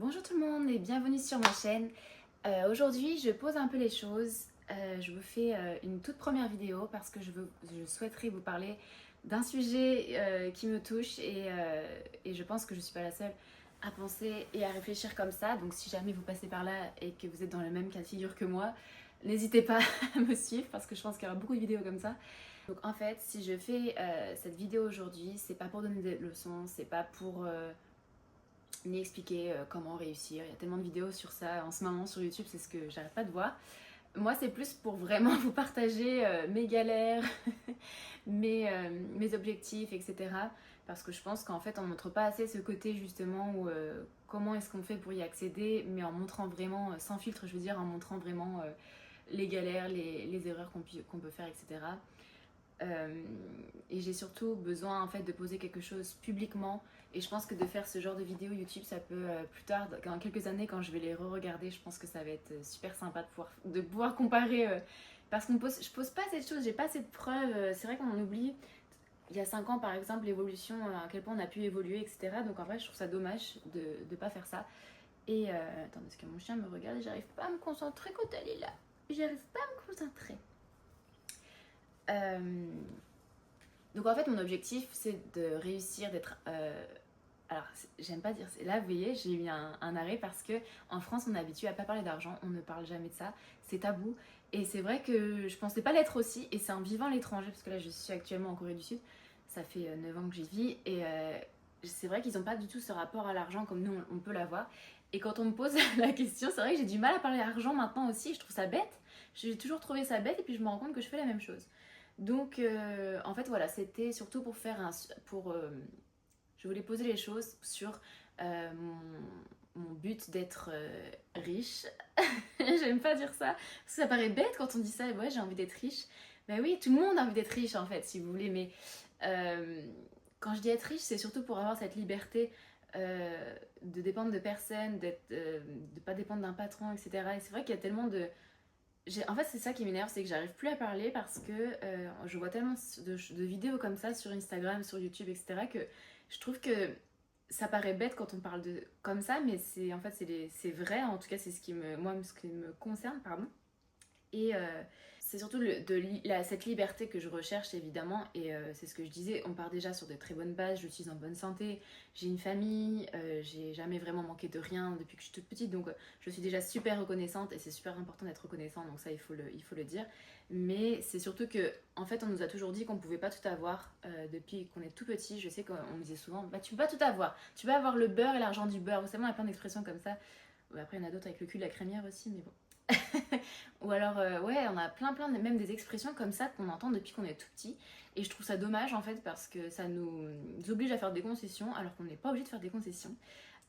Bonjour tout le monde et bienvenue sur ma chaîne. Aujourd'hui je pose un peu les choses, je vous fais une toute première vidéo parce que je souhaiterais vous parler d'un sujet qui me touche et je pense que je ne suis pas la seule à penser et à réfléchir comme ça. Donc si jamais vous passez par là et que vous êtes dans le même cas de figure que moi, n'hésitez pas à me suivre parce que je pense qu'il y aura beaucoup de vidéos comme ça. Donc en fait si je fais cette vidéo aujourd'hui, c'est pas pour donner des leçons, c'est pas pour ni expliquer comment réussir. Il y a tellement de vidéos sur ça en ce moment sur YouTube, c'est ce que j'arrête pas de voir. Moi, c'est plus pour vraiment vous partager mes galères, mes objectifs, etc. Parce que je pense qu'en fait, on ne montre pas assez ce côté justement où comment est-ce qu'on fait pour y accéder, mais en montrant vraiment, sans filtre, je veux dire, en montrant vraiment les galères, les erreurs qu'on peut faire, etc. Et j'ai surtout besoin en fait de poser quelque chose publiquement et je pense que de faire ce genre de vidéo YouTube ça peut plus tard dans quelques années quand je vais les re-regarder je pense que ça va être super sympa de pouvoir comparer parce je pose pas cette chose, j'ai pas assez de preuves, c'est vrai qu'on en oublie il y a 5 ans par exemple l'évolution, à quel point on a pu évoluer etc. Donc en vrai je trouve ça dommage de pas faire ça et attendez parce que mon chien me regarde et j'arrive pas à me concentrer quand elle est là, j'arrive pas à me concentrer. Donc en fait mon objectif c'est de réussir d'être alors j'aime pas dire là vous voyez j'ai eu un arrêt parce que en France on est habitué à pas parler d'argent, on ne parle jamais de ça, c'est tabou et c'est vrai que je pensais pas l'être aussi et c'est en vivant à l'étranger parce que là je suis actuellement en Corée du Sud, ça fait 9 ans que j'y vis et c'est vrai qu'ils ont pas du tout ce rapport à l'argent comme nous on peut l'avoir et quand on me pose la question c'est vrai que j'ai du mal à parler d'argent maintenant aussi, je trouve ça bête, j'ai toujours trouvé ça bête et puis je me rends compte que je fais la même chose. Donc, en fait, voilà, c'était surtout pour faire je voulais poser les choses sur mon but d'être riche. J'aime pas dire ça, parce que ça paraît bête quand on dit ça, ouais, j'ai envie d'être riche. Ben oui, tout le monde a envie d'être riche, en fait, si vous voulez, mais euh, quand je dis être riche, c'est surtout pour avoir cette liberté de dépendre de personne, de pas dépendre d'un patron, etc. Et c'est vrai qu'il y a tellement de en fait, c'est ça qui m'énerve, c'est que j'arrive plus à parler parce que je vois tellement de vidéos comme ça sur Instagram, sur YouTube, etc. que je trouve que ça paraît bête quand on parle de comme ça, mais c'est en fait c'est vrai. En tout cas, c'est ce qui me concerne, pardon. Et c'est surtout cette liberté que je recherche évidemment et c'est ce que je disais, on part déjà sur de très bonnes bases, je suis en bonne santé, j'ai une famille, j'ai jamais vraiment manqué de rien depuis que je suis toute petite donc je suis déjà super reconnaissante et c'est super important d'être reconnaissant donc ça il faut le dire. Mais c'est surtout que en fait on nous a toujours dit qu'on pouvait pas tout avoir depuis qu'on est tout petit, je sais qu'on me disait souvent bah tu peux pas tout avoir, tu peux avoir le beurre et l'argent du beurre, vous savez on a plein d'expressions comme ça. Après il y en a d'autres avec le cul de la crémière aussi mais bon. Ou alors, ouais, on a même des expressions comme ça qu'on entend depuis qu'on est tout petit. Et je trouve ça dommage en fait parce que ça nous oblige à faire des concessions alors qu'on n'est pas obligé de faire des concessions.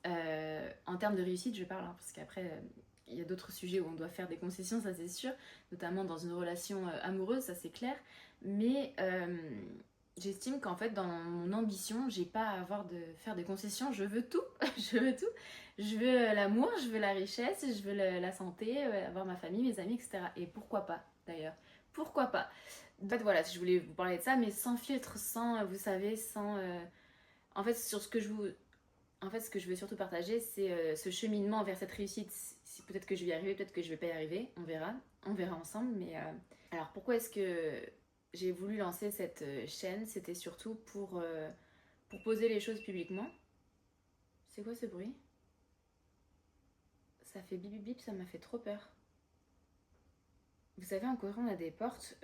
En termes de réussite, je parle, hein, parce qu'après, il y a d'autres sujets où on doit faire des concessions, ça c'est sûr, notamment dans une relation amoureuse, ça c'est clair. Mais j'estime qu'en fait, dans mon ambition, j'ai pas à avoir de faire des concessions, je veux tout, je veux tout. Je veux l'amour, je veux la richesse, je veux la santé, avoir ma famille, mes amis, etc. Et pourquoi pas, d'ailleurs. Pourquoi pas. En fait, voilà, je voulais vous parler de ça, mais sans filtre, sans, vous savez, sans... En fait, En fait, ce que je veux surtout partager, c'est ce cheminement vers cette réussite. Si peut-être que je vais y arriver, peut-être que je vais pas y arriver, on verra ensemble. Mais alors, pourquoi est-ce que j'ai voulu lancer cette chaîne? C'était surtout pour poser les choses publiquement. C'est quoi ce bruit? Ça fait bip bip bip, ça m'a fait trop peur. Vous savez, en Corée, on a des portes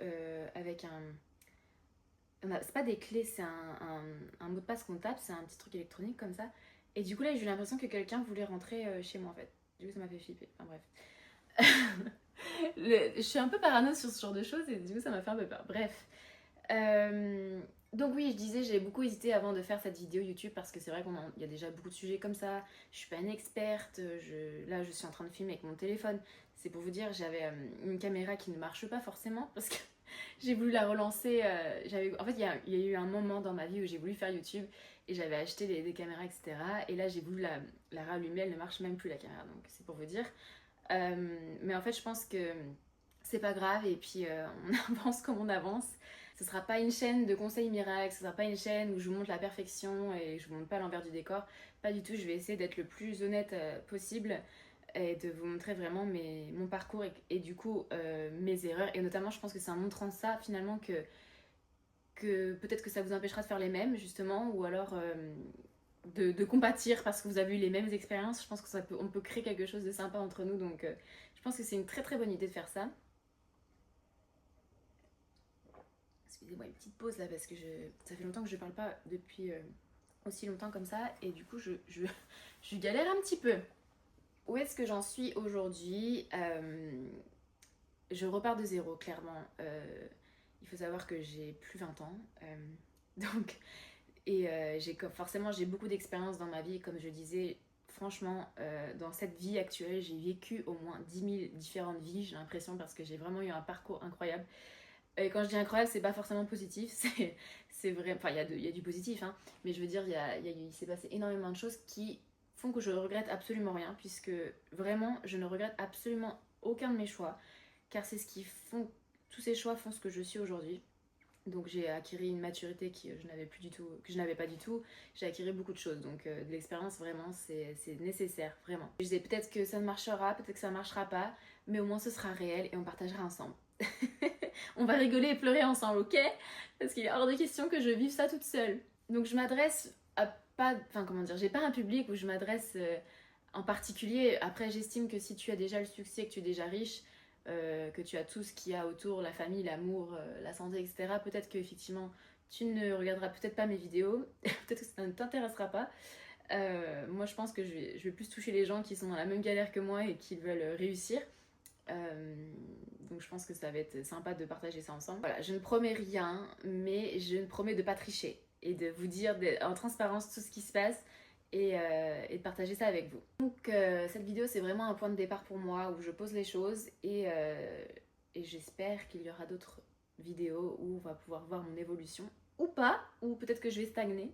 avec un. C'est pas des clés, c'est un mot de passe qu'on tape, c'est un petit truc électronique comme ça. Et du coup, là, j'ai eu l'impression que quelqu'un voulait rentrer chez moi en fait. Du coup, ça m'a fait flipper. Enfin bref. Je suis un peu parano sur ce genre de choses et du coup, ça m'a fait un peu peur. Bref. Donc oui, je disais, j'ai beaucoup hésité avant de faire cette vidéo YouTube parce que c'est vrai qu'il y a déjà beaucoup de sujets comme ça. Je suis pas une experte. Là, je suis en train de filmer avec mon téléphone. C'est pour vous dire, j'avais une caméra qui ne marche pas forcément parce que j'ai voulu la relancer. En fait, il y a eu un moment dans ma vie où j'ai voulu faire YouTube et j'avais acheté des caméras, etc. Et là, j'ai voulu la rallumer. Elle ne marche même plus la caméra. Donc c'est pour vous dire. Mais en fait, je pense que c'est pas grave et puis on avance comme on avance. Ce sera pas une chaîne de conseils miracles, ce sera pas une chaîne où je vous montre la perfection et je vous montre pas l'envers du décor. Pas du tout, je vais essayer d'être le plus honnête possible et de vous montrer vraiment mon parcours et du coup mes erreurs. Et notamment, je pense que c'est en montrant ça finalement que peut-être que ça vous empêchera de faire les mêmes justement, ou alors de compatir parce que vous avez eu les mêmes expériences. Je pense on peut créer quelque chose de sympa entre nous, donc je pense que c'est une très très bonne idée de faire ça. Excusez-moi une petite pause là parce que ça fait longtemps que je parle pas depuis aussi longtemps comme ça et du coup je galère un petit peu. Où est-ce que j'en suis aujourd'hui? Je repars de zéro clairement. Il faut savoir que j'ai plus 20 ans. Donc, et forcément j'ai beaucoup d'expérience dans ma vie, comme je disais. Franchement, dans cette vie actuelle, j'ai vécu au moins 10 000 différentes vies, j'ai l'impression, parce que j'ai vraiment eu un parcours incroyable. Et quand je dis incroyable, c'est pas forcément positif, c'est vrai, enfin il y a du positif, hein, mais je veux dire, il s'est passé énormément de choses qui font que je regrette absolument rien, puisque vraiment, je ne regrette absolument aucun de mes choix, car c'est ce qui font, tous ces choix font ce que je suis aujourd'hui. Donc j'ai acquis une maturité que je n'avais pas du tout. J'ai acquis beaucoup de choses, donc de l'expérience vraiment c'est nécessaire, vraiment. Je disais peut-être que ça ne marchera, peut-être que ça ne marchera pas, mais au moins ce sera réel et on partagera ensemble. On va rigoler et pleurer ensemble, ok? Parce qu'il est hors de question que je vive ça toute seule. Donc je m'adresse à pas, enfin comment dire, j'ai pas un public où je m'adresse en particulier. Après j'estime que si tu as déjà le succès, que tu es déjà riche, que tu as tout ce qu'il y a autour, la famille, l'amour, la santé, etc. Peut-être qu'effectivement, tu ne regarderas peut-être pas mes vidéos, peut-être que ça ne t'intéressera pas. Moi, je pense que je vais plus toucher les gens qui sont dans la même galère que moi et qui veulent réussir. Donc je pense que ça va être sympa de partager ça ensemble. Voilà, je ne promets rien, mais je ne promets de pas tricher et de vous dire en transparence tout ce qui se passe et de partager ça avec vous. Donc cette vidéo c'est vraiment un point de départ pour moi où je pose les choses et j'espère qu'il y aura d'autres vidéos où on va pouvoir voir mon évolution ou pas, ou peut-être que je vais stagner.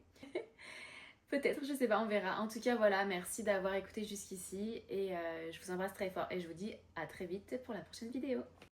Peut-être, je sais pas, on verra. En tout cas, voilà, merci d'avoir écouté jusqu'ici et je vous embrasse très fort et je vous dis à très vite pour la prochaine vidéo.